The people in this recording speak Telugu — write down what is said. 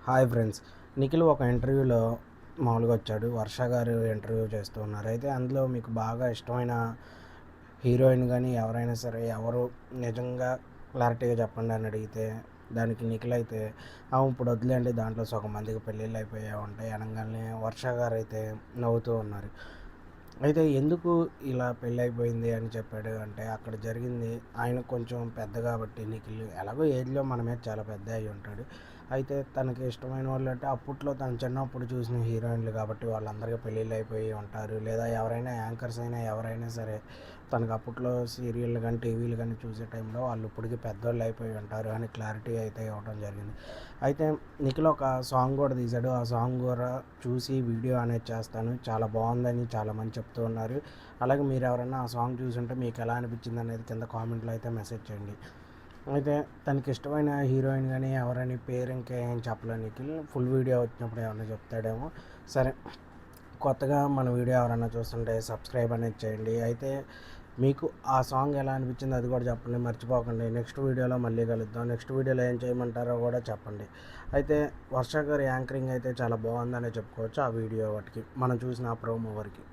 Hi friends. నిఖిల్ ఒక ఇంటర్వ్యూలో మామూలుగా వచ్చాడు. వర్ష గారు ఇంటర్వ్యూ చేస్తూ ఉన్నారు. అయితే అందులో మీకు బాగా ఇష్టమైన హీరోయిన్ కానీ ఎవరైనా సరే ఎవరు నిజంగా క్లారిటీగా చెప్పండి అని అడిగితే దానికి నిఖిల్ అయితే ఇప్పుడు వదిలేండి, దాంట్లో సగం మందికి పెళ్ళిళ్ళు అయిపోయా ఉంటాయి అనగానే వర్ష గారు అయితే నవ్వుతూ ఉన్నారు. అయితే ఎందుకు ఇలా పెళ్ళైపోయింది అని చెప్పాడు అంటే అక్కడ జరిగింది. ఆయన కొంచెం పెద్ద కాబట్టి నిఖిల్ ఎలాగో ఏజ్లో మన మీద చాలా పెద్ద అయి ఉంటాడు. అయితే తనకి ఇష్టమైన వాళ్ళు అంటే అప్పట్లో తను చిన్నప్పుడు చూసిన హీరోయిన్లు కాబట్టి వాళ్ళందరికీ పెళ్ళిళ్ళు అయిపోయి ఉంటారు. లేదా ఎవరైనా యాంకర్స్ అయినా ఎవరైనా సరే తనకు అప్పట్లో సీరియళ్ళు కానీ టీవీలు కానీ చూసే టైంలో వాళ్ళు ఇప్పటికీ పెద్దోళ్ళు అయిపోయి ఉంటారు అని క్లారిటీ అయితే ఇవ్వడం జరిగింది. అయితే నిఖిల్ ఒక సాంగ్ కూడా తీశాడు. ఆ సాంగ్ కూడా చూసి వీడియో అనేది చేస్తాను, చాలా బాగుందని చాలామంది చెప్తూ ఉన్నారు. అలాగే మీరు ఎవరైనా ఆ సాంగ్ చూసుంటే మీకు ఎలా అనిపించింది అనేది కింద కామెంట్లో అయితే మెసేజ్ చేయండి. అయితే తనకి ఇష్టమైన హీరోయిన్ కానీ ఎవరని పేరు ఇంకా ఏం చెప్పలేదు నిఖిల్. ఫుల్ వీడియో వచ్చినప్పుడు ఏమన్నా చెప్తాడేమో. సరే, కొత్తగా మన వీడియో ఎవరైనా చూస్తుంటే సబ్స్క్రైబ్ అనేది చేయండి. అయితే మీకు ఆ సాంగ్ ఎలా అనిపించింది అది కూడా చెప్పండి, మర్చిపోకండి. నెక్స్ట్ వీడియోలో మళ్ళీ కలుద్దాం. నెక్స్ట్ వీడియోలో ఏం చేయమంటారో కూడా చెప్పండి. అయితే వర్ష గారి యాంకరింగ్ అయితే చాలా బాగుందనే చెప్పుకోవచ్చు ఆ వీడియో వాటికి మనం చూసిన ఆ ప్రోమో వరకు.